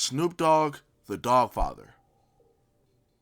Snoop Dogg, the Doggfather.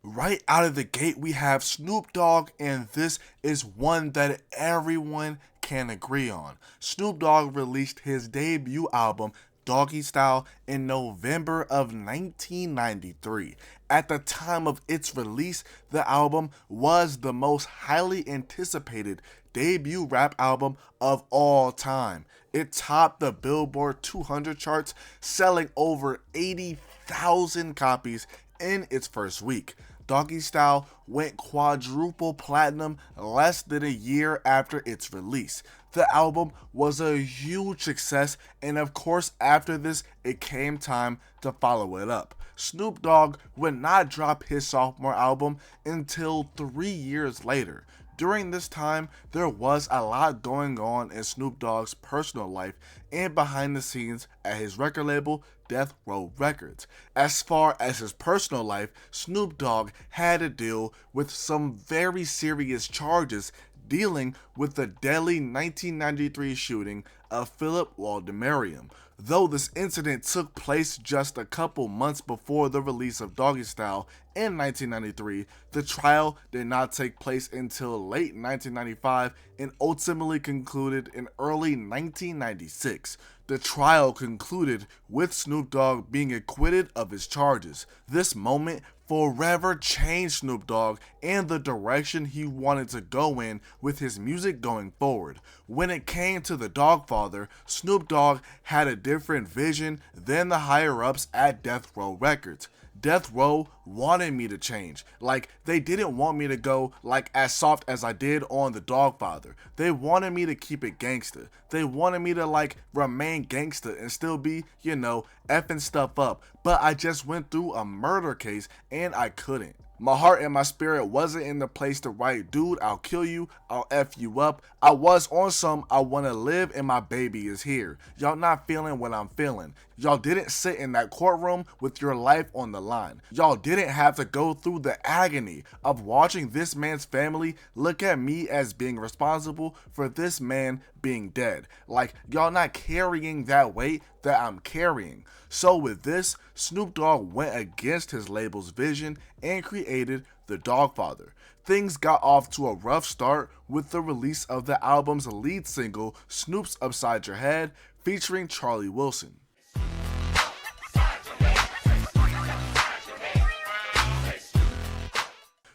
Right out of the gate, we have Snoop Dogg, and this is one that everyone can agree on. Snoop Dogg released his debut album, Doggy Style, in November of 1993. At the time of its release, the album was the most highly anticipated debut rap album of all time. It topped the Billboard 200 charts, selling over 80,000 copies in its first week. Doggy Style went quadruple platinum less than a year after its release. The album was a huge success, and of course after this it came time to follow it up. Snoop Dogg would not drop his sophomore album until 3 years later. During this time, there was a lot going on in Snoop Dogg's personal life and behind the scenes at his record label, Death Row Records. As far as his personal life, Snoop Dogg had to deal with some very serious charges dealing with the deadly 1993 shooting of Philip Waldemariam. Though this incident took place just a couple months before the release of Doggy Style in 1993, the trial did not take place until late 1995 and ultimately concluded in early 1996. The trial concluded with Snoop Dogg being acquitted of his charges. This moment forever changed Snoop Dogg and the direction he wanted to go in with his music going forward. When it came to the Doggfather, Snoop Dogg had a different vision than the higher-ups at Death Row Records. Death Row wanted me to change. Like, they didn't want me to go like as soft as I did on the Doggfather. They wanted me to keep it gangster. They wanted me to like remain gangster and still be, effing stuff up. But I just went through a murder case and I couldn't. My heart and my spirit wasn't in the place to write, dude, I'll kill you, I'll F you up. I was on some, I wanna live and my baby is here. Y'all not feeling what I'm feeling. Y'all didn't sit in that courtroom with your life on the line. Y'all didn't have to go through the agony of watching this man's family look at me as being responsible for this man being dead. Like, y'all not carrying that weight that I'm carrying. So with this, Snoop Dogg went against his label's vision and created the Doggfather. Things got off to a rough start with the release of the album's lead single, Snoop's Upside Your Head, featuring Charlie Wilson.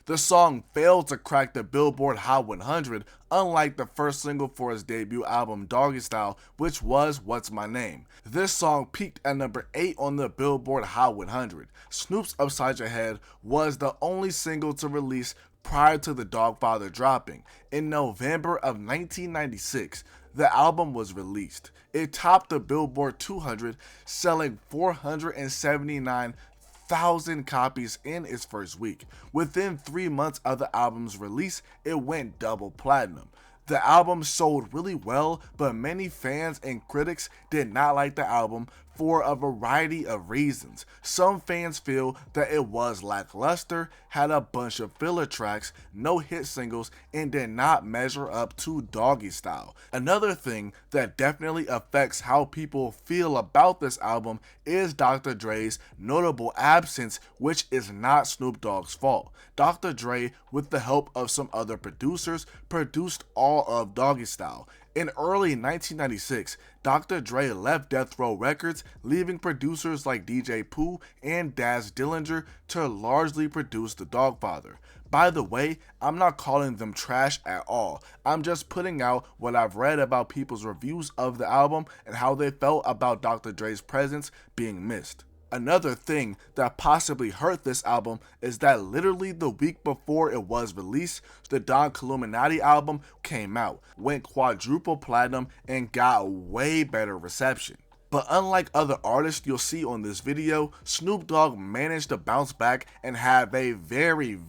The song failed to crack the Billboard Hot 100, unlike the first single for his debut album Doggy Style, which was What's My Name. This song peaked at number 8 on the Billboard Hot 100. Snoop's Upside Your Head was the only single to release prior to the Doggfather dropping. In November of 1996, the album was released. It topped the Billboard 200, selling 479,000 copies in its first week. Within 3 months of the album's release, it went double platinum. The album sold really well, but many fans and critics did not like the album for a variety of reasons. Some fans feel that it was lackluster, had a bunch of filler tracks, no hit singles, and did not measure up to Doggy Style. Another thing that definitely affects how people feel about this album is Dr. Dre's notable absence, which is not Snoop Dogg's fault. Dr. Dre, with the help of some other producers, produced all of Doggy Style. In early 1996, Dr. Dre left Death Row Records, leaving producers like DJ Pooh and Daz Dillinger to largely produce the Doggfather. By the way, I'm not calling them trash at all. I'm just putting out what I've read about people's reviews of the album and how they felt about Dr. Dre's presence being missed. Another thing that possibly hurt this album is that literally the week before it was released, the Dogg Illuminati album came out, went quadruple platinum, and got way better reception. But unlike other artists you'll see on this video, Snoop Dogg managed to bounce back and have a very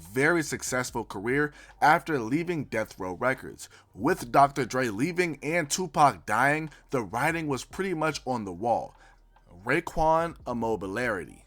successful career after leaving Death Row Records. With Dr. Dre leaving and Tupac dying, the writing was pretty much on the wall. Raekwon, Immobilarity.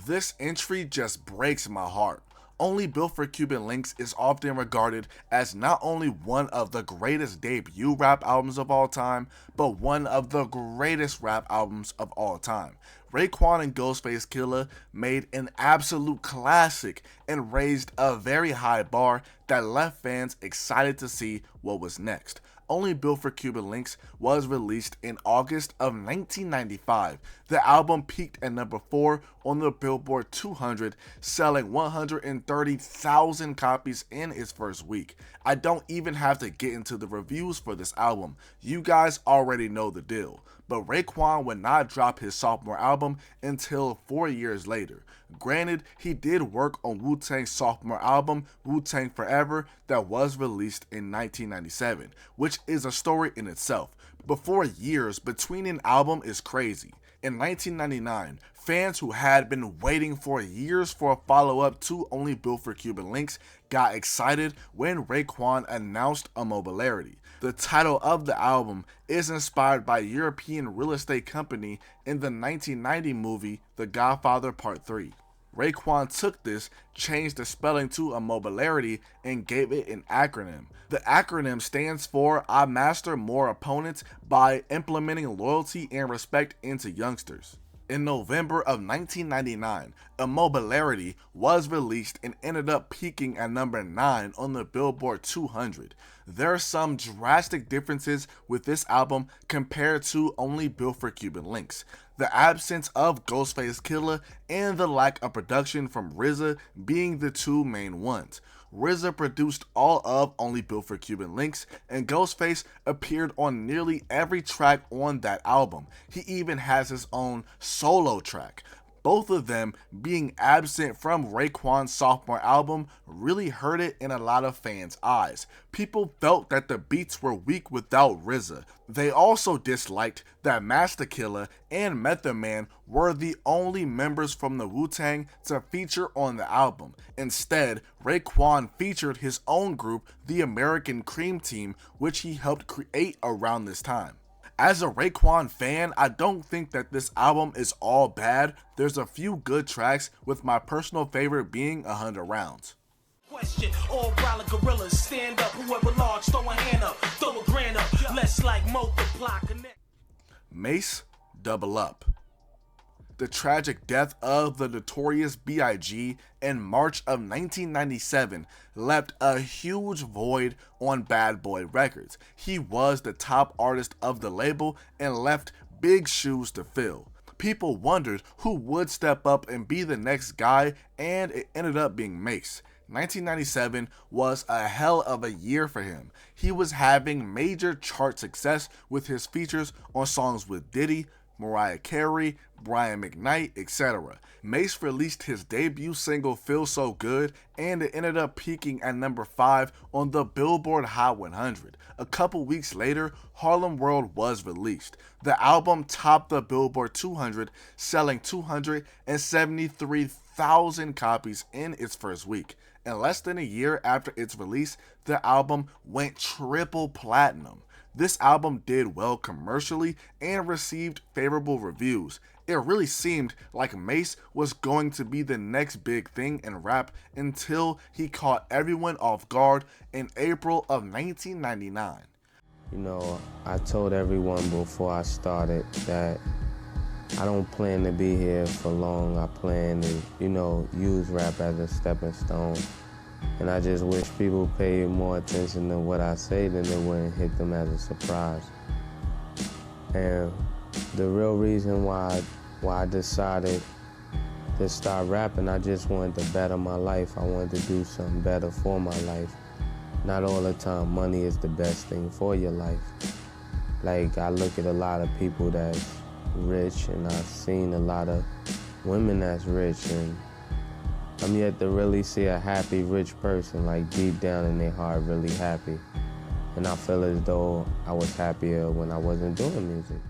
This entry just breaks my heart. Only Built for Cuban Links is often regarded as not only one of the greatest debut rap albums of all time, but one of the greatest rap albums of all time. Raekwon and Ghostface Killah made an absolute classic and raised a very high bar that left fans excited to see what was next. Only Built for Cuban Links was released in August of 1995. The album peaked at number 4 on the Billboard 200, selling 130,000 copies in its first week. I don't even have to get into the reviews for this album. You guys already know the deal. But Raekwon would not drop his sophomore album until 4 years later. Granted, he did work on Wu-Tang's sophomore album, Wu-Tang Forever, that was released in 1997, which is a story in itself. But 4 years between an album is crazy. In 1999, fans who had been waiting for years for a follow-up to Only Built for Cuban Links got excited when Raekwon announced Immobilarity. The title of the album is inspired by European real estate company in the 1990 movie The Godfather Part 3. Raekwon took this, changed the spelling to Immobilarity, and gave it an acronym. The acronym stands for I master more opponents by implementing loyalty and respect into youngsters. In November of 1999, Immobilarity was released and ended up peaking at number 9 on the Billboard 200. There are some drastic differences with this album compared to Only Built for Cuban Links. The absence of Ghostface Killah and the lack of production from RZA being the two main ones. RZA produced all of Only Built for Cuban Links, and Ghostface appeared on nearly every track on that album. He even has his own solo track. Both of them being absent from Raekwon's sophomore album really hurt it in a lot of fans' eyes. People felt that the beats were weak without RZA. They also disliked that Masta Killa and Method Man were the only members from the Wu-Tang to feature on the album. Instead, Raekwon featured his own group, the American Cream Team, which he helped create around this time. As a Raekwon fan, I don't think that this album is all bad. There's a few good tracks, with my personal favorite being 100 Rounds. Question, all violent gorillas, stand up, whoever large, throw a hand up, throw a grand up, let's like multiply, connect. Mase, Double Up. The tragic death of the Notorious B.I.G. in March of 1997 left a huge void on Bad Boy Records. He was the top artist of the label and left big shoes to fill. People wondered who would step up and be the next guy, and it ended up being Mase. 1997 was a hell of a year for him. He was having major chart success with his features on songs with Diddy, Mariah Carey, Brian McKnight, etc. Mase released his debut single Feel So Good, and it ended up peaking at number 5 on the Billboard Hot 100. A couple weeks later, Harlem World was released. The album topped the Billboard 200, selling 273,000 copies in its first week. In less than a year after its release, the album went triple platinum. This album did well commercially and received favorable reviews. It really seemed like Mase was going to be the next big thing in rap until he caught everyone off guard in April of 1999. You know, I told everyone before I started that I don't plan to be here for long. I plan to, use rap as a stepping stone. And I just wish people paid more attention to what I say, then it wouldn't hit them as a surprise. And the real reason why I decided to start rapping, I just wanted to better my life. I wanted to do something better for my life. Not all the time money is the best thing for your life. Like, I look at a lot of people that's rich, and I've seen a lot of women that's rich, and I'm yet to really see a happy, rich person, like deep down in their heart, really happy. And I feel as though I was happier when I wasn't doing music.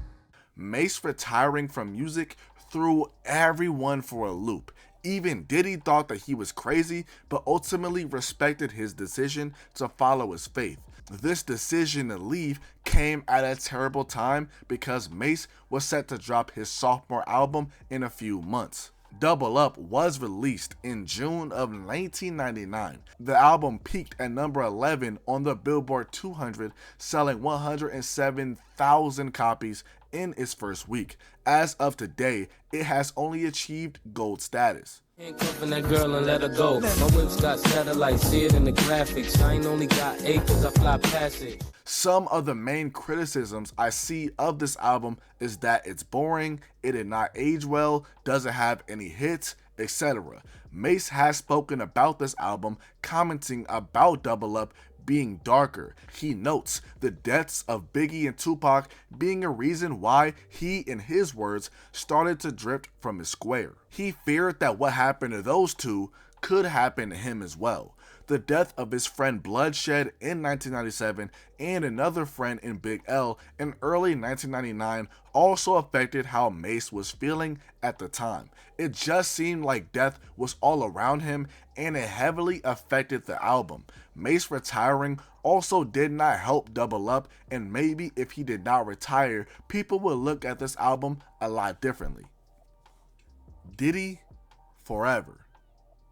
Mase retiring from music threw everyone for a loop. Even Diddy thought that he was crazy, but ultimately respected his decision to follow his faith. This decision to leave came at a terrible time because Mase was set to drop his sophomore album in a few months. Double Up was released in June of 1999. The album peaked at number 11 on the Billboard 200, selling 107,000 copies in its first week. As of today, it has only achieved gold status. Handcuffing that girl and let her go. My whip's got satellites, see it in the graphics. I ain't only got acres, I fly past it. Some of the main criticisms I see of this album is that it's boring, it did not age well, doesn't have any hits, etc. Mase has spoken about this album, commenting about Double Up being darker. He notes the deaths of Biggie and Tupac being a reason why he, in his words, started to drift from his square. He feared that what happened to those two could happen to him as well. The death of his friend Bloodshed in 1997 and another friend in Big L in early 1999 also affected how Mase was feeling at the time. It just seemed like death was all around him and it heavily affected the album. Mase retiring also did not help Double Up, and maybe if he did not retire, people would look at this album a lot differently. Diddy Forever.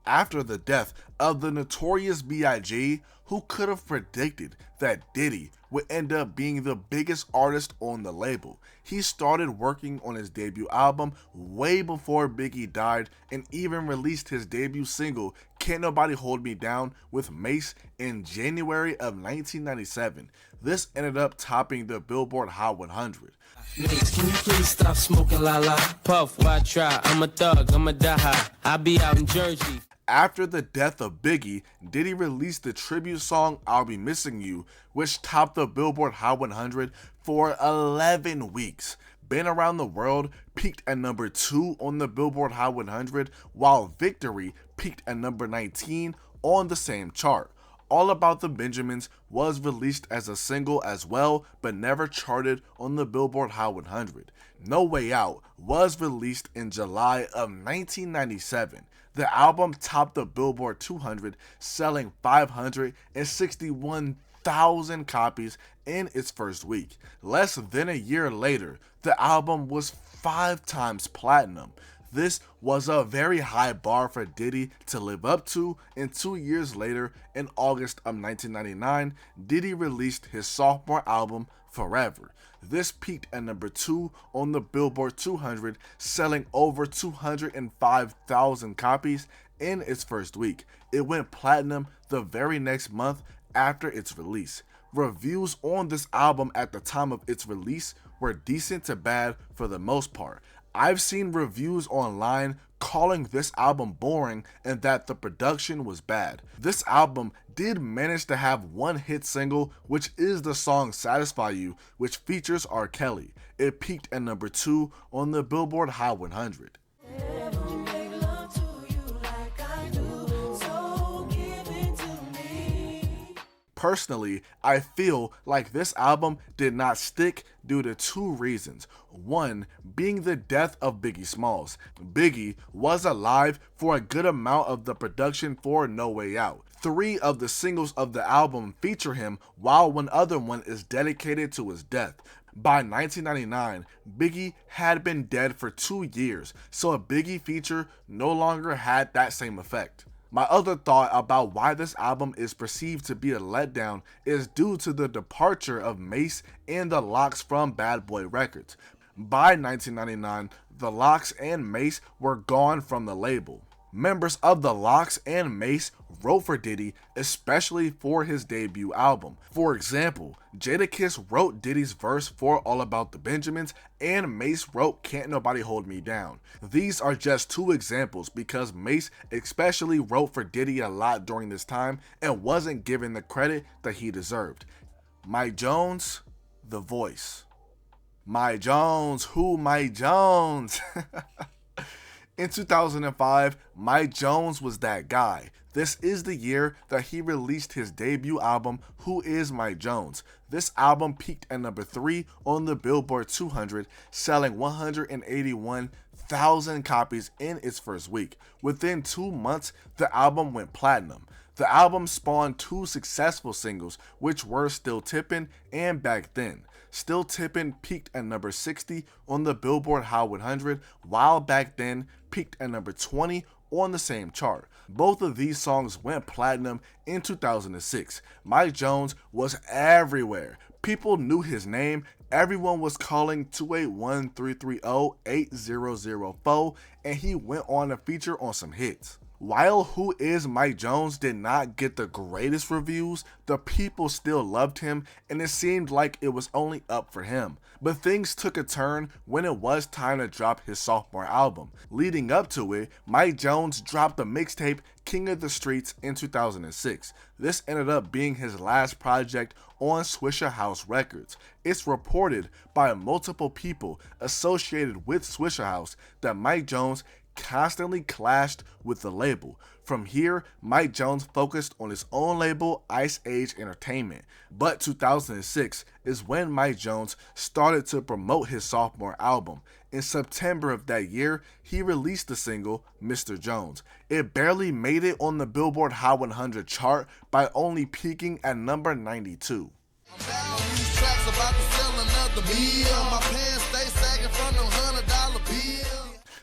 After the death of the notorious B.I.G., who could have predicted that Diddy would end up being the biggest artist on the label? He started working on his debut album way before Biggie died and even released his debut single, Can't Nobody Hold Me Down, with Mase in January of 1997. This ended up topping the Billboard Hot 100. Mase, can you please stop smoking la la? Puff, why try? I'm a thug, I'm a die. I be out in Jersey. After the death of Biggie, Diddy released the tribute song I'll Be Missing You, which topped the Billboard Hot 100 for 11 weeks. Been Around the World peaked at number 2 on the Billboard Hot 100, while Victory peaked at number 19 on the same chart. All About the Benjamins was released as a single as well, but never charted on the Billboard Hot 100. No Way Out was released in July of 1997. The album topped the Billboard 200, selling 561,000 copies in its first week. Less than a year later, the album was 5 times platinum. This was a very high bar for Diddy to live up to, and 2 years later, in August of 1999, Diddy released his sophomore album, Forever. This peaked at number 2 on the Billboard 200, selling over 205,000 copies in its first week. It went platinum the very next month after its release. Reviews on this album at the time of its release were decent to bad for the most part. I've seen reviews online calling this album boring and that the production was bad. This album did manage to have one hit single, which is the song Satisfy You, which features R. Kelly. It peaked at number 2 on the Billboard Hot 100. Personally, I feel like this album did not stick due to 2 reasons. One being the death of Biggie Smalls. Biggie was alive for a good amount of the production for No Way Out. 3 of the singles of the album feature him, while one other one is dedicated to his death. By 1999, Biggie had been dead for 2 years, so a Biggie feature no longer had that same effect. My other thought about why this album is perceived to be a letdown is due to the departure of Mase and the Lox from Bad Boy Records. By 1999, the Lox and Mase were gone from the label. Members of the Lox and Mase wrote for Diddy, especially for his debut album. For example, Jadakiss wrote Diddy's verse for All About the Benjamins, and Mase wrote Can't Nobody Hold Me Down. These are just 2 examples because Mase especially wrote for Diddy a lot during this time and wasn't given the credit that he deserved. Mike Jones, The Voice. Mike Jones, who Mike Jones? In 2005, Mike Jones was that guy. This is the year that he released his debut album, Who Is Mike Jones? This album peaked at number 3 on the Billboard 200, selling 181,000 copies in its first week. Within 2 months, the album went platinum. The album spawned 2 successful singles, which were Still Tippin' and Back Then. Still Tippin' peaked at number 60 on the Billboard Hot 100, while Back Then peaked at number 20 on the same chart. Both of these songs went platinum in 2006. Mike Jones was everywhere. People knew his name. Everyone was calling 281-330-8004, and he went on to feature on some hits. While Who Is Mike Jones did not get the greatest reviews, the people still loved him, and it seemed like it was only up for him. But things took a turn when it was time to drop his sophomore album. Leading up to it, Mike Jones dropped the mixtape King of the Streets in 2006. This ended up being his last project on Swisher House Records. It's reported by multiple people associated with Swisher House that Mike Jones constantly clashed with the label. From here, Mike Jones focused on his own label, Ice Age Entertainment. But 2006 is when Mike Jones started to promote his sophomore album. In September of that year, he released the single, Mr. Jones. It barely made it on the Billboard Hot 100 chart by only peaking at number 92.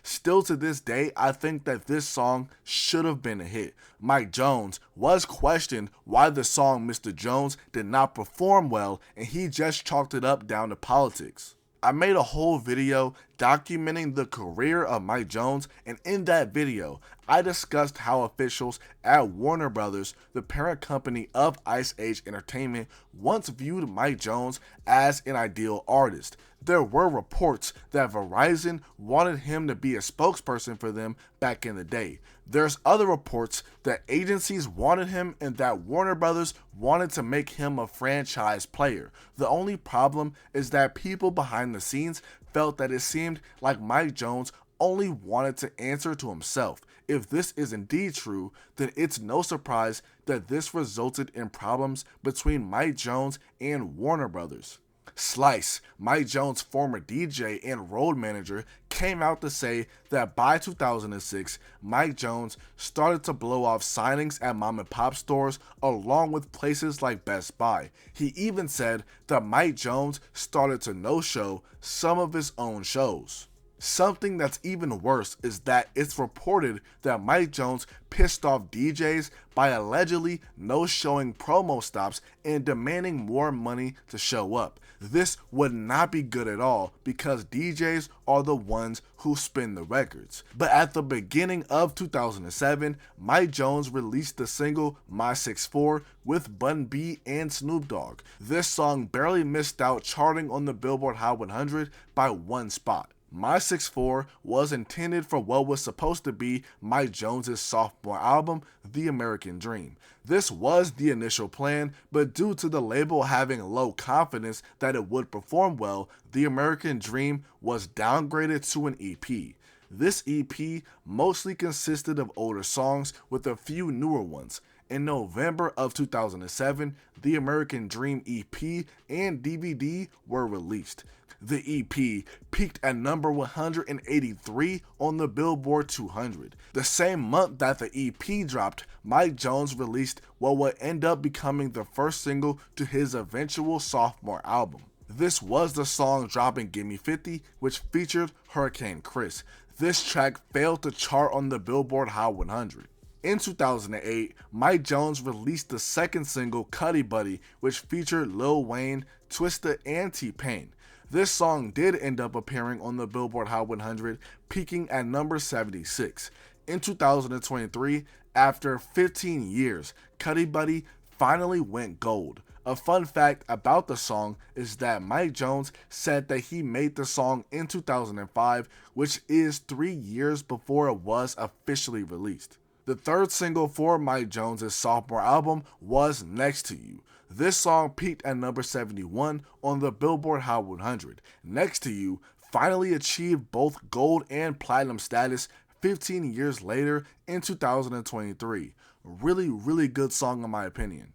Still to this day, I think that this song should have been a hit. Mike Jones was questioned why the song Mr. Jones did not perform well, and he just chalked it up down to politics. I made a whole video documenting the career of Mike Jones, and in that video, I discussed how officials at Warner Brothers, the parent company of Ice Age Entertainment, once viewed Mike Jones as an ideal artist. There were reports that Verizon wanted him to be a spokesperson for them back in the day. There's other reports that agencies wanted him and that Warner Brothers wanted to make him a franchise player. The only problem is that people behind the scenes felt that it seemed like Mike Jones only wanted to answer to himself. If this is indeed true, then it's no surprise that this resulted in problems between Mike Jones and Warner Brothers. Slice, Mike Jones' former DJ and road manager, came out to say that by 2006, Mike Jones started to blow off signings at mom and pop stores along with places like Best Buy. He even said that Mike Jones started to no-show some of his own shows. Something that's even worse is that it's reported that Mike Jones pissed off DJs by allegedly no-showing promo stops and demanding more money to show up. This would not be good at all because DJs are the ones who spin the records. But at the beginning of 2007, Mike Jones released the single My 6'4" with Bun B and Snoop Dogg. This song barely missed out charting on the Billboard Hot 100 by one spot. My 6'4" was intended for what was supposed to be Mike Jones' sophomore album, The American Dream. This was the initial plan, but due to the label having low confidence that it would perform well, The American Dream was downgraded to an EP. This EP mostly consisted of older songs with a few newer ones. In November of 2007, The American Dream EP and DVD were released. The EP peaked at number 183 on the Billboard 200. The same month that the EP dropped, Mike Jones released what would end up becoming the first single to his eventual sophomore album. This was the song Dropping Gimme 50, which featured Hurricane Chris. This track failed to chart on the Billboard Hot 100. In 2008, Mike Jones released the second single, Cuddy Buddy, which featured Lil Wayne, Twista, and T-Pain. This song did end up appearing on the Billboard Hot 100, peaking at number 76. In 2023, after 15 years, Cuddy Buddy finally went gold. A fun fact about the song is that Mike Jones said that he made the song in 2005, which is 3 years before it was officially released. The third single for Mike Jones' sophomore album was Next to You. This song peaked at number 71 on the Billboard Hot 100. Next to You finally achieved both gold and platinum status 15 years later in 2023. Really good song in my opinion.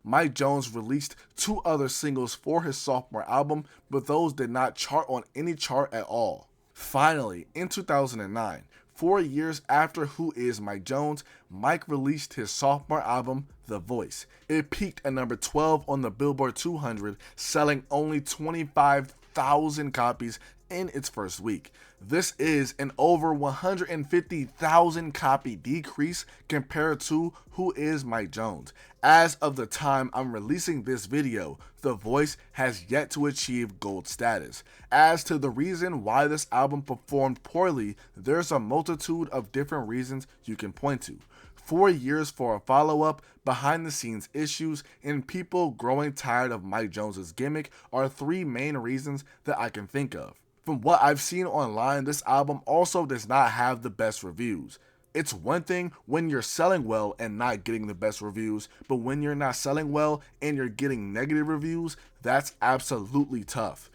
Mike Jones released 2 other singles for his sophomore album, but those did not chart on any chart at all. Finally, in 2009, 4 years after Who Is Mike Jones, Mike released his sophomore album, The Voice. It peaked at number 12 on the Billboard 200, selling only 25,000 copies in its first week. This is an over 150,000 copy decrease compared to Who Is Mike Jones. As of the time I'm releasing this video, The Voice has yet to achieve gold status. As to the reason why this album performed poorly, there's a multitude of different reasons you can point to. 4 years for a follow-up, behind the scenes issues, and people growing tired of Mike Jones's gimmick are 3 main reasons that I can think of. From what I've seen online, this album also does not have the best reviews. It's one thing when you're selling well and not getting the best reviews, but when you're not selling well and you're getting negative reviews, that's absolutely tough.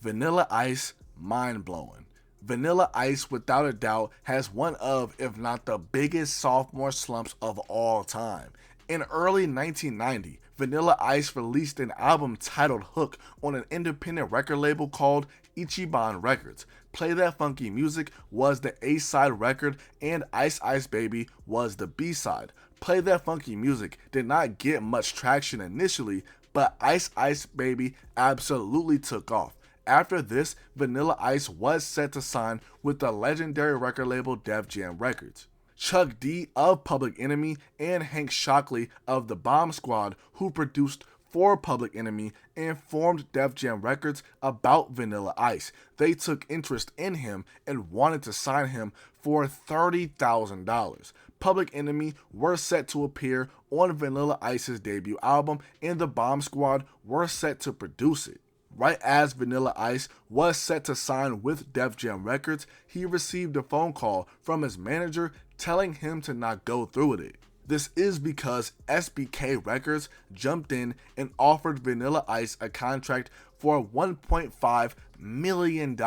Vanilla Ice, mind-blowing. Vanilla Ice, without a doubt, has one of, if not the biggest sophomore slumps of all time. In early 1990, Vanilla Ice released an album titled Hook on an independent record label called Ichiban Records. Play That Funky Music was the A-side record and Ice Ice Baby was the B-side. Play That Funky Music did not get much traction initially, but Ice Ice Baby absolutely took off. After this, Vanilla Ice was set to sign with the legendary record label Def Jam Records. Chuck D of Public Enemy and Hank Shocklee of the Bomb Squad, who produced for Public Enemy and formed Def Jam Records about Vanilla Ice. They took interest in him and wanted to sign him for $30,000. Public Enemy were set to appear on Vanilla Ice's debut album, and the Bomb Squad were set to produce it. Right as Vanilla Ice was set to sign with Def Jam Records, he received a phone call from his manager telling him to not go through with it. This is because SBK Records jumped in and offered Vanilla Ice a contract for $1.5 million.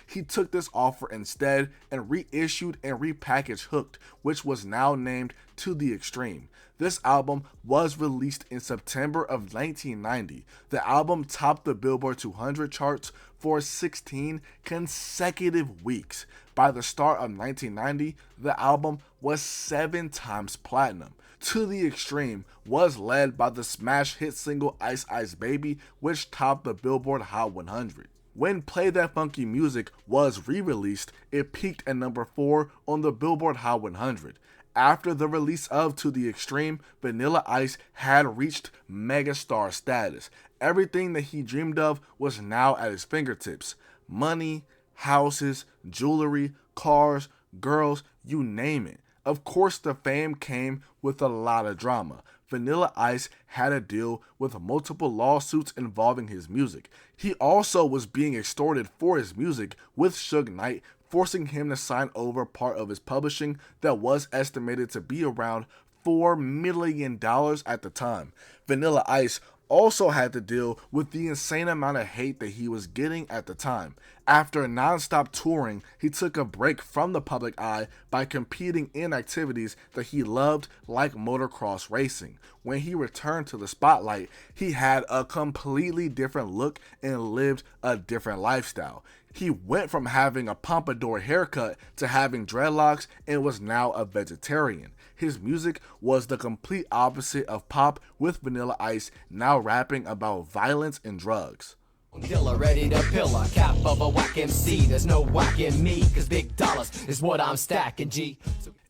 He took this offer instead and reissued and repackaged Hooked, which was now named To The Extreme. This album was released in September of 1990. The album topped the Billboard 200 charts for 16 consecutive weeks. By the start of 1990, the album was 7 times platinum. To The Extreme was led by the smash hit single Ice Ice Baby, which topped the Billboard Hot 100. When Play That Funky Music was re-released, it peaked at number 4 on the Billboard Hot 100. After the release of To The Extreme, Vanilla Ice had reached megastar status. Everything that he dreamed of was now at his fingertips. Money, houses, jewelry, cars, girls, you name it. Of course, the fame came with a lot of drama. Vanilla Ice had to deal with multiple lawsuits involving his music. He also was being extorted for his music, with Suge Knight forcing him to sign over part of his publishing that was estimated to be around $4 million at the time. Vanilla Ice also had to deal with the insane amount of hate that he was getting at the time. After non-stop touring, he took a break from the public eye by competing in activities that he loved, like motocross racing. When he returned to the spotlight, he had a completely different look and lived a different lifestyle. He went from having a pompadour haircut to having dreadlocks and was now a vegetarian. His music was the complete opposite of pop, with Vanilla Ice now rapping about violence and drugs. Killer ready to pillar, cap of a whack MC. There's no whacking me, cause big dollars is what I'm stacking, G.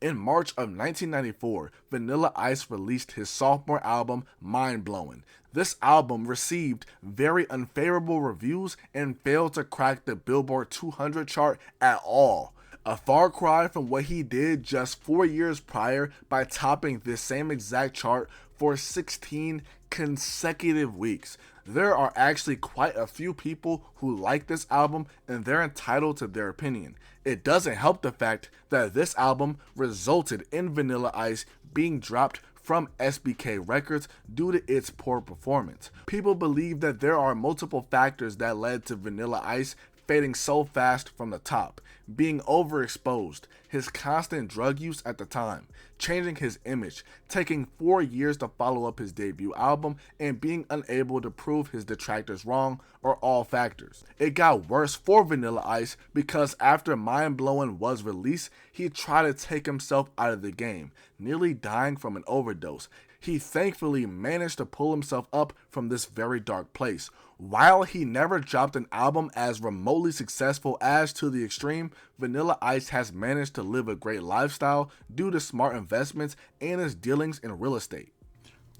In March of 1994, Vanilla Ice released his sophomore album, Mind Blowin. This album received very unfavorable reviews and failed to crack the Billboard 200 chart at all. A far cry from what he did just 4 years prior by topping this same exact chart for 16 consecutive weeks. There are actually quite a few people who like this album, and they're entitled to their opinion. It doesn't help the fact that this album resulted in Vanilla Ice being dropped from SBK Records due to its poor performance. People believe that there are multiple factors that led to Vanilla Ice fading so fast from the top, being overexposed, his constant drug use at the time, changing his image, taking 4 years to follow up his debut album, and being unable to prove his detractors wrong are all factors. It got worse for Vanilla Ice because after Mind Blowin was released, he tried to take himself out of the game, nearly dying from an overdose. He thankfully managed to pull himself up from this very dark place. While he never dropped an album as remotely successful as To The Extreme, Vanilla Ice has managed to live a great lifestyle due to smart investments and his dealings in real estate.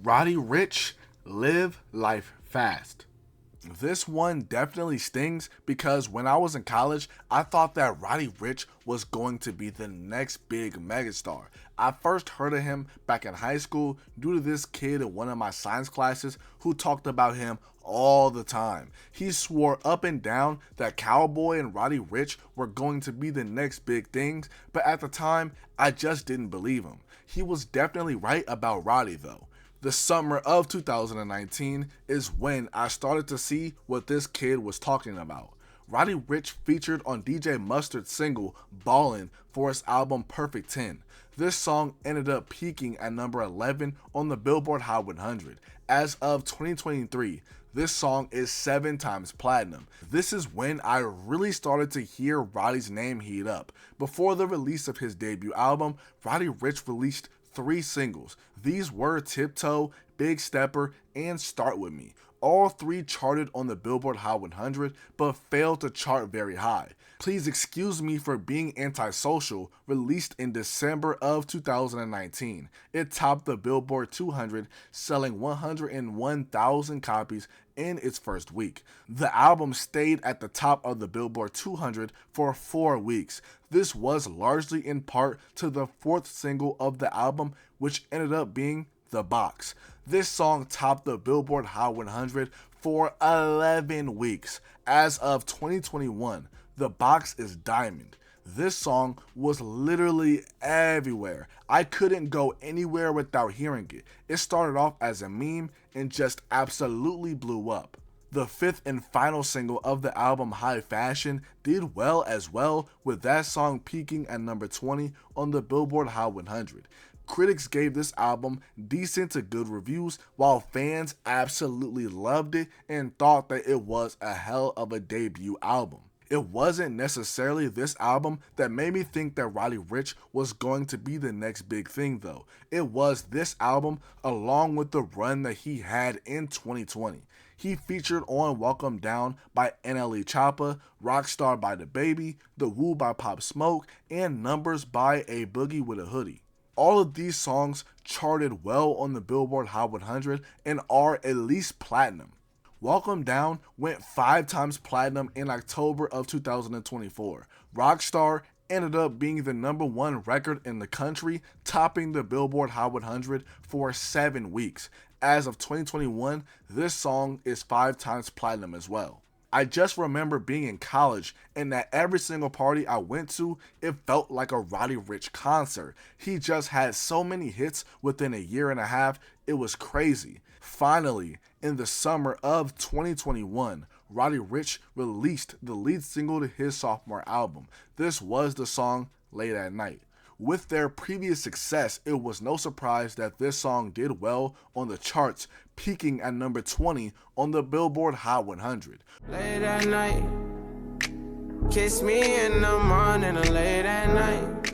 Roddy Ricch, Live Life Fast. This one definitely stings because when I was in college, I thought that Roddy Ricch was going to be the next big megastar. I first heard of him back in high school due to this kid in one of my science classes who talked about him all the time. He swore up and down that Cowboy and Roddy Ricch were going to be the next big things, but at the time, I just didn't believe him. He was definitely right about Roddy though. The summer of 2019 is when I started to see what this kid was talking about. Roddy Ricch featured on DJ Mustard's single Ballin for his album Perfect 10. This song ended up peaking at number 11 on the Billboard Hot 100. As of 2023, this song is 7 times platinum. This is when I really started to hear Roddy's name heat up. Before the release of his debut album, Roddy Ricch released 3 singles. These were Tiptoe, Big Stepper, and Start With Me. All 3 charted on the Billboard Hot 100, but failed to chart very high. Please Excuse Me for Being Antisocial, released in December of 2019. It topped the Billboard 200, selling 101,000 copies in its first week. The album stayed at the top of the Billboard 200 for 4 weeks. This was largely in part to the 4th single of the album, which ended up being The Box. This song topped the Billboard Hot 100 for 11 weeks. As of 2021, The Box is diamond. This song was literally everywhere. I couldn't go anywhere without hearing it. It started off as a meme and just absolutely blew up. The 5th and final single of the album, High Fashion, did well as well, with that song peaking at number 20 on the Billboard Hot 100. Critics gave this album decent to good reviews, while fans absolutely loved it and thought that it was a hell of a debut album. It wasn't necessarily this album that made me think that Roddy Ricch was going to be the next big thing though. It was this album along with the run that he had in 2020. He featured on Welcome Down by NLE Choppa, Rockstar by DaBaby, The Woo by Pop Smoke, and Numbers by A Boogie with a Hoodie. All of these songs charted well on the Billboard Hot 100 and are at least platinum. Welcome Down went 5 times platinum in October of 2024. Rockstar ended up being the number 1 record in the country, topping the Billboard Hot 100 for 7 weeks. As of 2021, this song is 5 times platinum as well. I just remember being in college and at every single party I went to, it felt like a Roddy Ricch concert. He just had so many hits within a year and a half, it was crazy. Finally, in the summer of 2021, Roddy Ricch released the lead single to his sophomore album. This was the song Late at Night. With their previous success, it was no surprise that this song did well on the charts, peaking at number 20 on the Billboard Hot 100. Late at night, kiss me in the morning or late at night.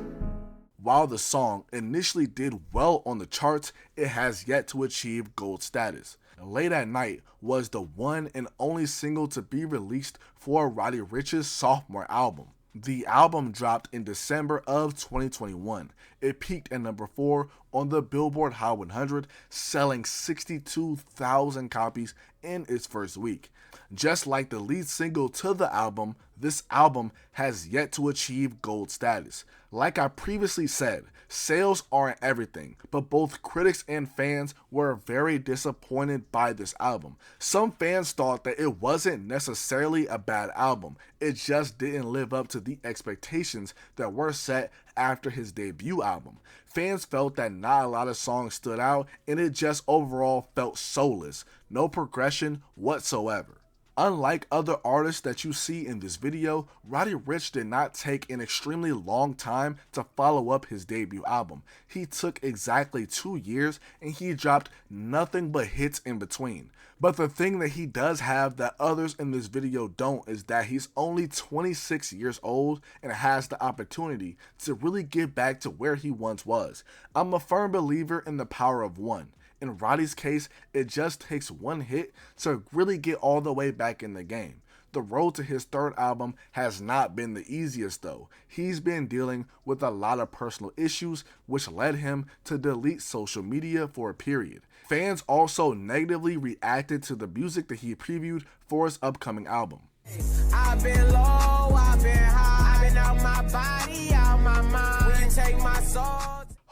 While the song initially did well on the charts, it has yet to achieve gold status. Late at Night was the one and only single to be released for Roddy Ricch's sophomore album. The album dropped in December of 2021. It peaked at number 4 on the Billboard Hot 100, selling 62,000 copies in its first week. Just like the lead single to the album, this album has yet to achieve gold status. Like I previously said, sales aren't everything, but both critics and fans were very disappointed by this album. Some fans thought that it wasn't necessarily a bad album, it just didn't live up to the expectations that were set after his debut album. Fans felt that not a lot of songs stood out and it just overall felt soulless, no progression whatsoever. Unlike other artists that you see in this video, Roddy Ricch did not take an extremely long time to follow up his debut album. He took exactly 2 years and he dropped nothing but hits in between. But the thing that he does have that others in this video don't is that he's only 26 years old and has the opportunity to really get back to where he once was. I'm a firm believer in the power of one. In Roddy's case, it just takes one hit to really get all the way back in the game. The road to his third album has not been the easiest though. He's been dealing with a lot of personal issues, which led him to delete social media for a period. Fans also negatively reacted to the music that he previewed for his upcoming album. I've been low, I've been high, I've been out my body, out my mind. When you take my soul.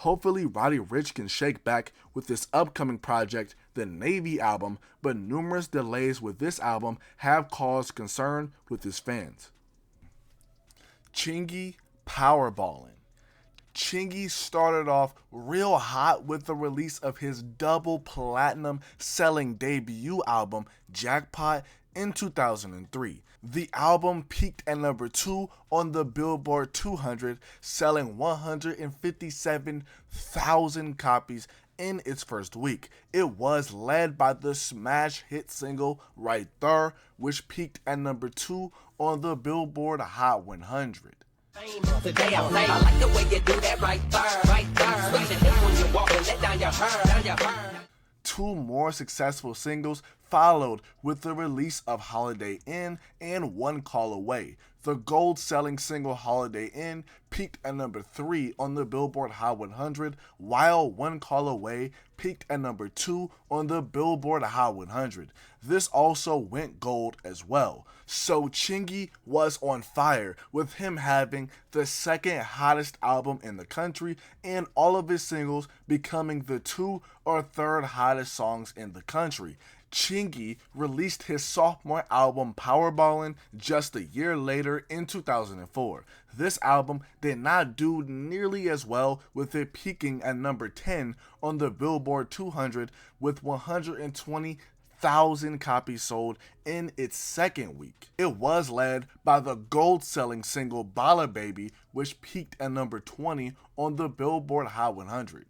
Hopefully Roddy Ricch can shake back with this upcoming project, the Navy album, but numerous delays with this album have caused concern with his fans. Chingy Powerballin. Chingy started off real hot with the release of his double platinum selling debut album, Jackpot, in 2003. The album peaked at number 2 on the Billboard 200, selling 157,000 copies in its first week. It was led by the smash hit single Right There, which peaked at number 2 on the Billboard Hot 100. Today I play. I like the way you do that right there, right there. Switching hips when you walk and let down your hair, down your hair. 2 more successful singles followed with the release of Holiday Inn and One Call Away. The gold-selling single Holiday Inn peaked at number 3 on the Billboard Hot 100, while One Call Away peaked at number 2 on the Billboard Hot 100. This also went gold as well. So Chingy was on fire, with him having the second hottest album in the country and all of his singles becoming the 2 or 3rd hottest songs in the country. Chingy released his sophomore album Powerballin just a year later in 2004. This album did not do nearly as well, with it peaking at number 10 on the Billboard 200 with 120,000 copies sold in its second week. It was led by the gold-selling single Bala Baby, which peaked at number 20 on the Billboard Hot 100.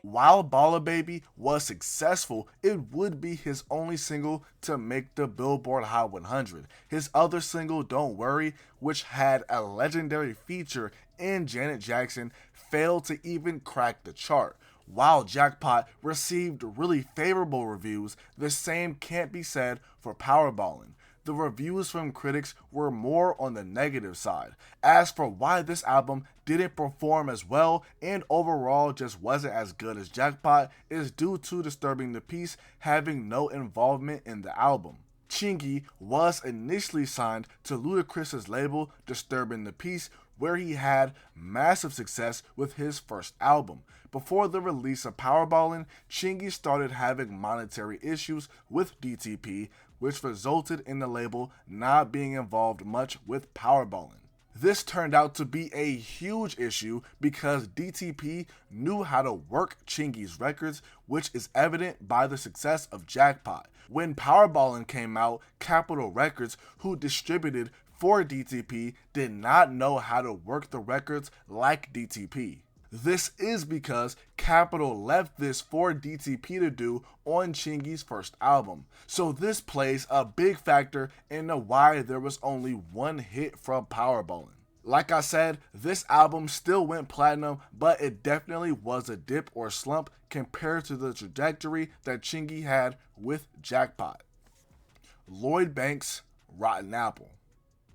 While Bala Baby was successful, it would be his only single to make the Billboard Hot 100. His other single, Don't Worry, which had a legendary feature in Janet Jackson, failed to even crack the chart. While Jackpot received really favorable reviews, the same can't be said for Powerballin. The reviews from critics were more on the negative side. As for why this album didn't perform as well and overall just wasn't as good as Jackpot, is due to Disturbing the Peace having no involvement in the album. Chingy was initially signed to Ludacris's label Disturbing the Peace, where he had massive success with his first album. Before the release of Powerballin, Chingy started having monetary issues with DTP, which resulted in the label not being involved much with Powerballin. This turned out to be a huge issue because DTP knew how to work Chingy's records, which is evident by the success of Jackpot. When Powerballin came out, Capitol Records, who distributed for DTP, did not know how to work the records like DTP. This is because Capitol left this for DTP to do on Chingy's first album. So this plays a big factor into why there was only one hit from Powerballin. Like I said, this album still went platinum, but it definitely was a dip or slump compared to the trajectory that Chingy had with Jackpot. Lloyd Banks' Rotten Apple.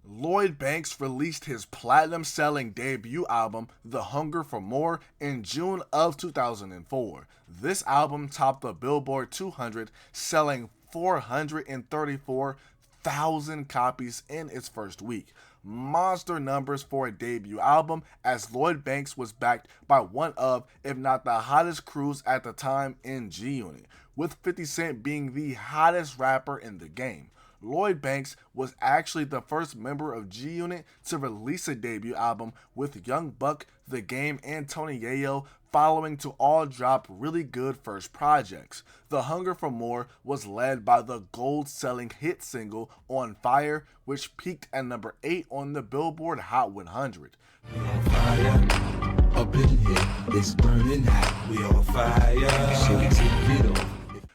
Lloyd Banks released his platinum-selling debut album, The Hunger for More, in June of 2004. This album topped the Billboard 200, selling 434,000 copies in its first week. Monster numbers for a debut album, as Lloyd Banks was backed by one of, if not the hottest crews at the time in G-Unit, with 50 Cent being the hottest rapper in the game. Lloyd Banks was actually the first member of G-Unit to release a debut album, with Young Buck, The Game, and Tony Yayo following to all drop really good first projects. The Hunger for More was led by the gold-selling hit single On Fire, which peaked at number 8 on the Billboard Hot 100. We on fire, up in here, it's burning hot. We on fire, so we take it off.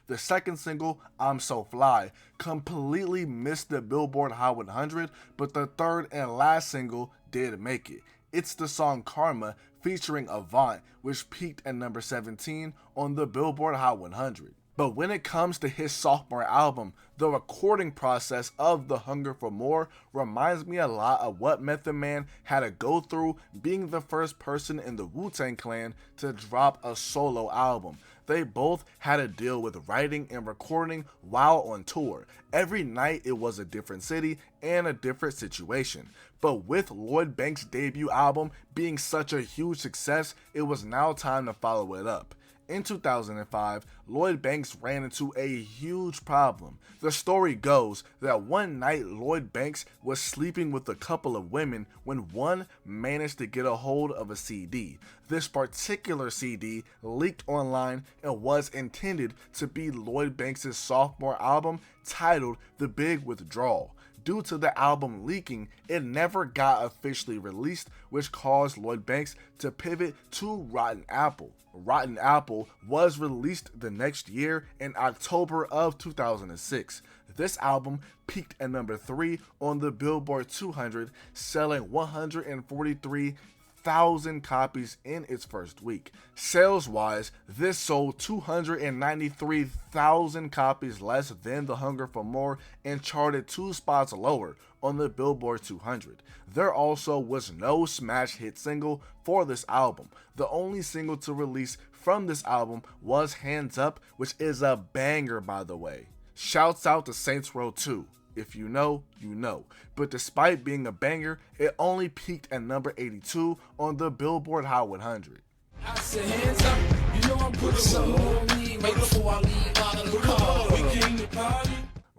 The second single, I'm So Fly, completely missed the Billboard Hot 100, but the third and last single did make it. It's the song Karma featuring Avant, which peaked at number 17 on the Billboard Hot 100. But when it comes to his sophomore album, the recording process of The Hunger for More reminds me a lot of what Method Man had to go through being the first person in the Wu-Tang Clan to drop a solo album. They both had to deal with writing and recording while on tour. Every night it was a different city and a different situation. But with Lloyd Banks' debut album being such a huge success, it was now time to follow it up. In 2005, Lloyd Banks ran into a huge problem. The story goes that one night Lloyd Banks was sleeping with a couple of women when one managed to get a hold of a CD. This particular CD leaked online and was intended to be Lloyd Banks' sophomore album titled The Big Withdrawal. Due to the album leaking, it never got officially released, which caused Lloyd Banks to pivot to Rotten Apple. Rotten Apple was released the next year in October of 2006. This album peaked at number 3 on the Billboard 200, selling 143,000 copies in its first week. Sales-wise, this sold 293,000 copies less than The Hunger for More and charted 2 spots lower on the Billboard 200. There also was no smash hit single for this album. The only single to release from this album was Hands Up, which is a banger by the way. Shouts out to Saints Row 2. If you know, you know. But despite being a banger, it only peaked at number 82 on the Billboard Hot 100. I said hands up, you know I'm putting some on me right before I leave out of the car. We came to party.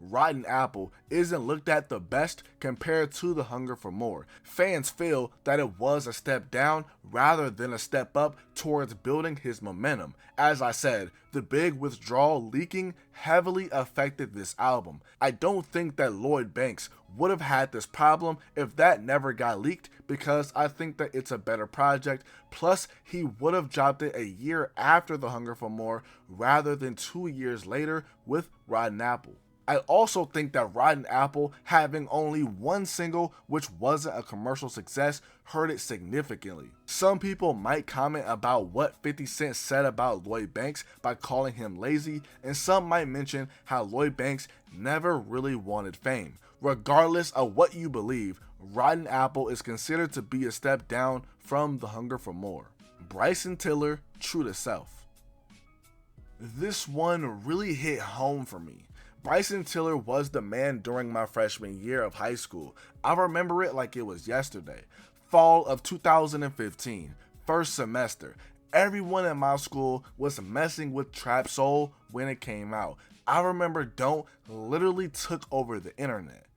Rotten Apple isn't looked at the best compared to The Hunger for More. Fans feel that it was a step down rather than a step up towards building his momentum. As I said, The Big Withdrawal leaking heavily affected this album. I don't think that Lloyd Banks would have had this problem if that never got leaked, because I think that it's a better project. Plus, he would have dropped it a year after The Hunger for More rather than 2 years later with Rotten Apple. I also think that Rotten Apple having only one single, which wasn't a commercial success, hurt it significantly. Some people might comment about what 50 Cent said about Lloyd Banks by calling him lazy, and some might mention how Lloyd Banks never really wanted fame. Regardless of what you believe, Rotten Apple is considered to be a step down from The Hunger for More. Bryson Tiller, True to Self. This one really hit home for me. Bryson Tiller was the man during my freshman year of high school. I remember it like it was yesterday. Fall of 2015, first semester. Everyone in my school was messing with Trap Soul when it came out. I remember Don't literally took over the internet.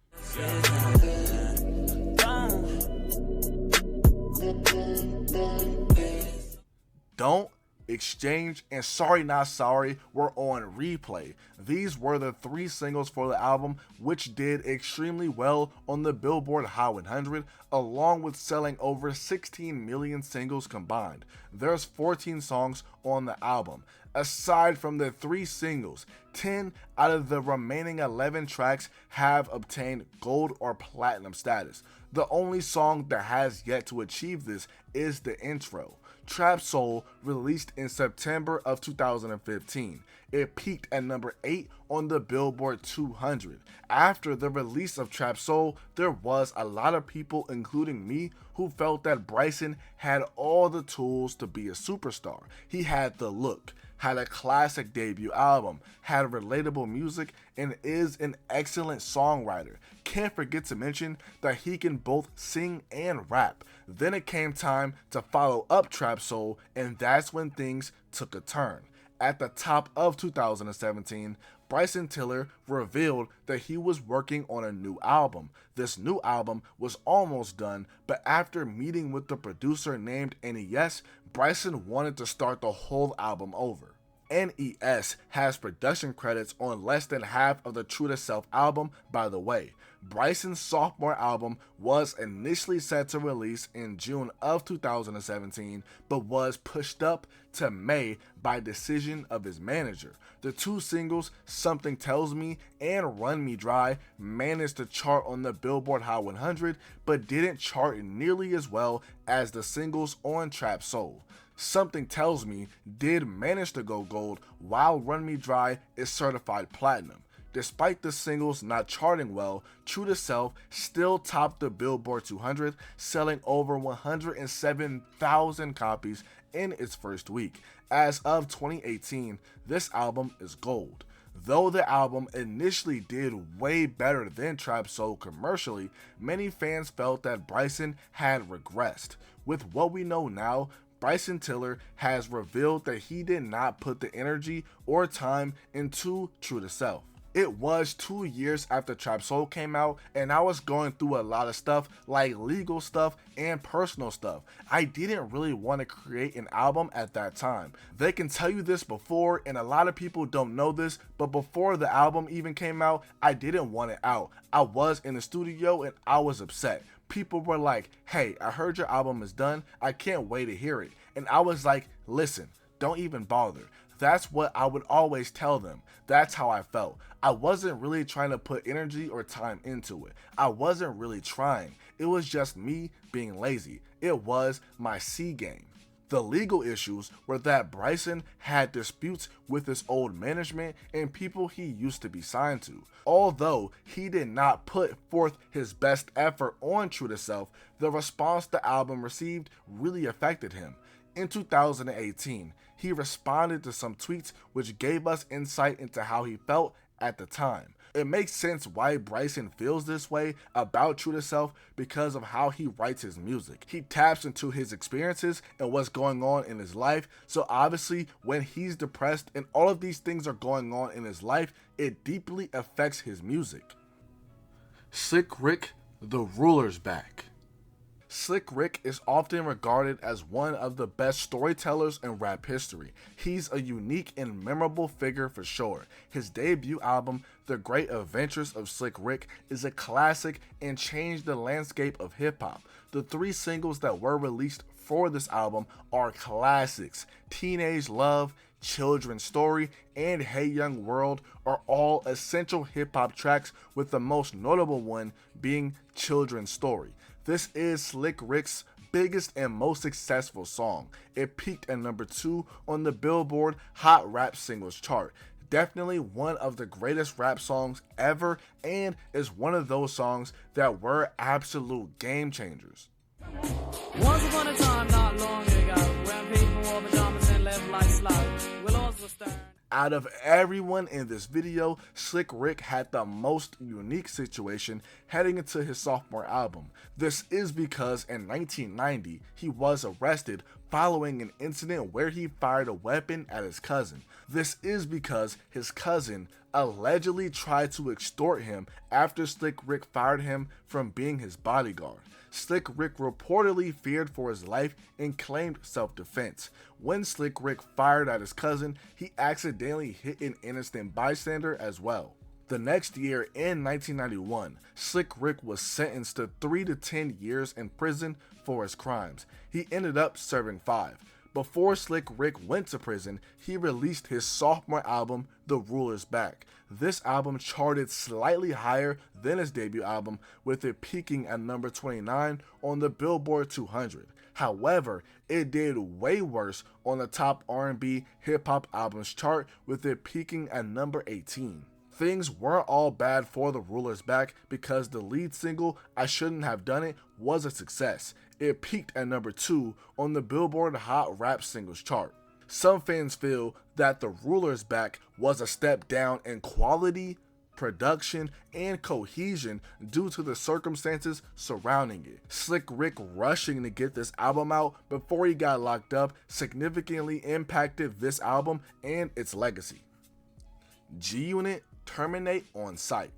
Don't, Exchange, and Sorry Not Sorry were on replay. These were the 3 singles for the album, which did extremely well on the Billboard Hot 100, along with selling over 16 million singles combined. There's 14 songs on the album. Aside from the 3 singles, 10 out of the remaining 11 tracks have obtained gold or platinum status. The only song that has yet to achieve this is the intro. Trap Soul released in September of 2015. It peaked at number 8 on the Billboard 200. After the release of Trap Soul, there was a lot of people, including me, who felt that Bryson had all the tools to be a superstar. He had the look, had a classic debut album, had relatable music, and is an excellent songwriter. Can't forget to mention that he can both sing and rap. Then it came time to follow up Trap Soul, and that's when things took a turn. At the top of 2017, Bryson Tiller revealed that he was working on a new album. This new album was almost done, but after meeting with the producer named NES, Bryson wanted to start the whole album over. NES has production credits on less than half of the True to Self album, by the way. Bryson's sophomore album was initially set to release in June of 2017, but was pushed up to May by decision of his manager. The two singles, Something Tells Me and Run Me Dry, managed to chart on the Billboard Hot 100, but didn't chart nearly as well as the singles on Trap Soul. Something Tells Me did manage to go gold, while Run Me Dry is certified platinum. Despite the singles not charting well, True to Self still topped the Billboard 200, selling over 107,000 copies in its first week. As of 2018, this album is gold. Though the album initially did way better than Trap Soul commercially, many fans felt that Bryson had regressed. With what we know now, Bryson Tiller has revealed that he did not put the energy or time into True to Self. It was 2 years after Trap Soul came out, and I was going through a lot of stuff like legal stuff and personal stuff. I didn't really want to create an album at that time. They can tell you this before, and a lot of people don't know this, but before the album even came out, I didn't want it out. I was in the studio and I was upset. People were like, hey, I heard your album is done, I can't wait to hear it. And I was like, listen, don't even bother. That's what I would always tell them. That's how I felt. I wasn't really trying to put energy or time into it. I wasn't really trying. It was just me being lazy. It was my C game. The legal issues were that Bryson had disputes with his old management and people he used to be signed to. Although he did not put forth his best effort on True to Self, the response the album received really affected him. In 2018, he responded to some tweets which gave us insight into how he felt at the time. It makes sense why Bryson feels this way about True to Self because of how he writes his music. He taps into his experiences and what's going on in his life, so obviously when he's depressed and all of these things are going on in his life, it deeply affects his music. Slick Rick, the Ruler's Back. Slick Rick is often regarded as one of the best storytellers in rap history. He's a unique and memorable figure for sure. His debut album, The Great Adventures of Slick Rick, is a classic and changed the landscape of hip-hop. The 3 singles that were released for this album are classics. Teenage Love, Children's Story, and Hey Young World are all essential hip-hop tracks, with the most notable one being Children's Story. This is Slick Rick's biggest and most successful song. It peaked at number 2 on the Billboard Hot Rap Singles chart. Definitely one of the greatest rap songs ever, and is one of those songs that were absolute game changers. Once upon a time, not long ago, when people wore pajamas and lived like slouch, willows were stern. Out of everyone in this video, Slick Rick had the most unique situation heading into his sophomore album. This is because in 1990, he was arrested following an incident where he fired a weapon at his cousin. This is because his cousin allegedly tried to extort him after Slick Rick fired him from being his bodyguard. Slick Rick reportedly feared for his life and claimed self-defense. When Slick Rick fired at his cousin, he accidentally hit an innocent bystander as well. The next year, in 1991, Slick Rick was sentenced to 3 to 10 years in prison for his crimes. He ended up serving 5. Before Slick Rick went to prison, he released his sophomore album, The Ruler's Back. This album charted slightly higher than his debut album, with it peaking at number 29 on the Billboard 200. However, it did way worse on the top R&B hip-hop albums chart, with it peaking at number 18. Things weren't all bad for The Ruler's Back because the lead single, I Shouldn't Have Done It, was a success. It peaked at number 2 on the Billboard Hot Rap Singles chart. Some fans feel that The Ruler's Back was a step down in quality, production, and cohesion due to the circumstances surrounding it. Slick Rick rushing to get this album out before he got locked up significantly impacted this album and its legacy. G-Unit, Terminate On Sight.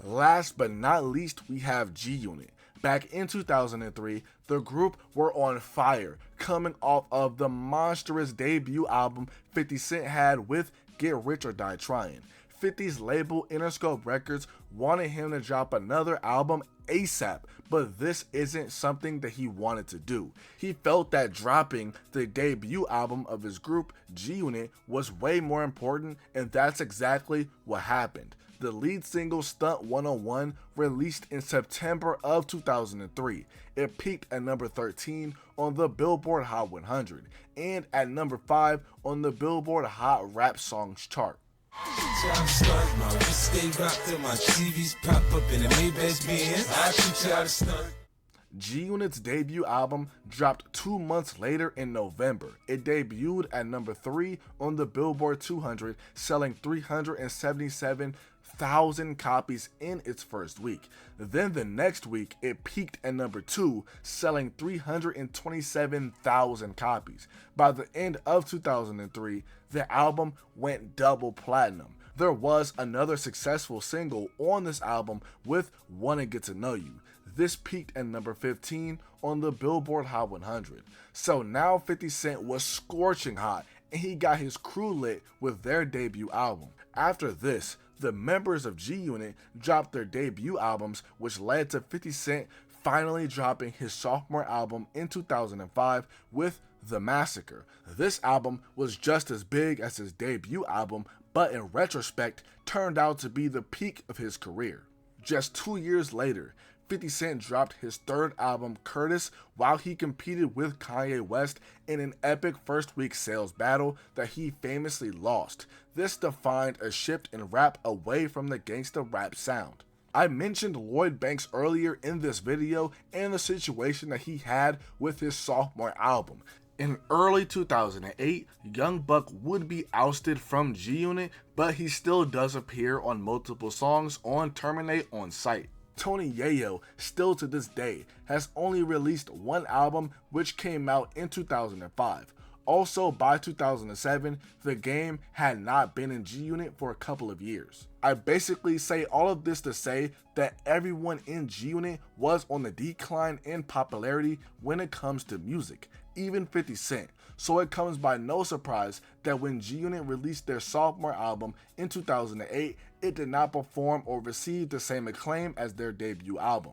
Last but not least, we have G-Unit. Back in 2003, the group were on fire, coming off of the monstrous debut album 50 Cent had with Get Rich or Die Trying. 50's label Interscope Records wanted him to drop another album ASAP, but this isn't something that he wanted to do. He felt that dropping the debut album of his group, G-Unit, was way more important, and that's exactly what happened. The lead single Stunt 101 released in September of 2003. It peaked at number 13 on the Billboard Hot 100 and at number 5 on the Billboard Hot Rap Songs chart. G-Unit's debut album dropped 2 months later in November. It debuted at number 3 on the Billboard 200, selling 377,000 copies in its first week. Then the next week, it peaked at number 2, selling 327,000 copies. By the end of 2003, the album went double platinum. There was another successful single on this album with Wanna Get to Know You. This peaked at number 15 on the Billboard Hot 100. So now 50 Cent was scorching hot, and he got his crew lit with their debut album. After this, the members of G-Unit dropped their debut albums, which led to 50 Cent finally dropping his sophomore album in 2005 with The Massacre. This album was just as big as his debut album, but in retrospect turned out to be the peak of his career. Just 2 years later, 50 Cent dropped his third album, Curtis, while he competed with Kanye West in an epic first week sales battle that he famously lost. This defined a shift in rap away from the gangsta rap sound. I mentioned Lloyd Banks earlier in this video and the situation that he had with his sophomore album. In early 2008, Young Buck would be ousted from G-Unit, but he still does appear on multiple songs on Terminate On Sight. Tony Yayo, still to this day, has only released one album, which came out in 2005. Also, by 2007, The Game had not been in G-Unit for a couple of years. I basically say all of this to say that everyone in G-Unit was on the decline in popularity when it comes to music, even 50 Cent. So it comes by no surprise that when G-Unit released their sophomore album in 2008, it did not perform or receive the same acclaim as their debut album.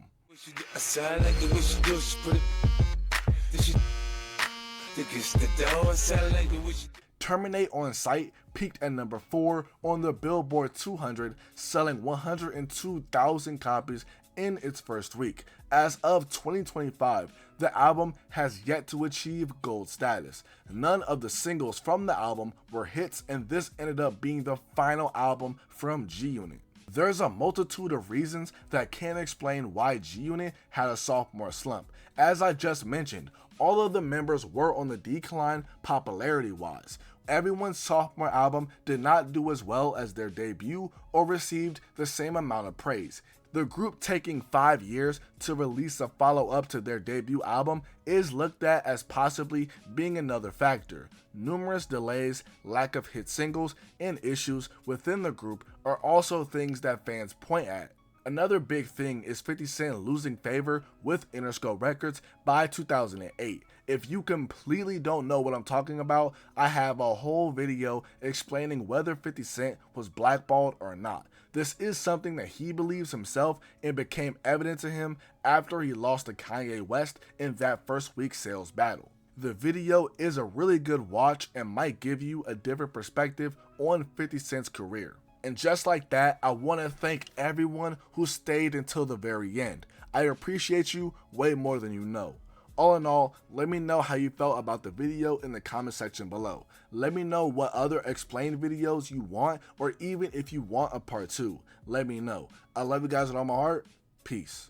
Terminate On Sight peaked at number 4 on the Billboard 200, selling 102,000 copies in its first week. As of 2025, the album has yet to achieve gold status. None of the singles from the album were hits, and this ended up being the final album from G-Unit. There's a multitude of reasons that can explain why G-Unit had a sophomore slump. As I just mentioned, all of the members were on the decline popularity-wise. Everyone's sophomore album did not do as well as their debut or received the same amount of praise. The group taking 5 years to release a follow-up to their debut album is looked at as possibly being another factor. Numerous delays, lack of hit singles, and issues within the group are also things that fans point at. Another big thing is 50 Cent losing favor with Interscope Records by 2008. If you completely don't know what I'm talking about, I have a whole video explaining whether 50 Cent was blackballed or not. This is something that he believes himself and became evident to him after he lost to Kanye West in that first week sales battle. The video is a really good watch and might give you a different perspective on 50 Cent's career. And just like that, I want to thank everyone who stayed until the very end. I appreciate you way more than you know. All in all, let me know how you felt about the video in the comment section below. Let me know what other explained videos you want, or even if you want a part 2. Let me know. I love you guys with all my heart. Peace.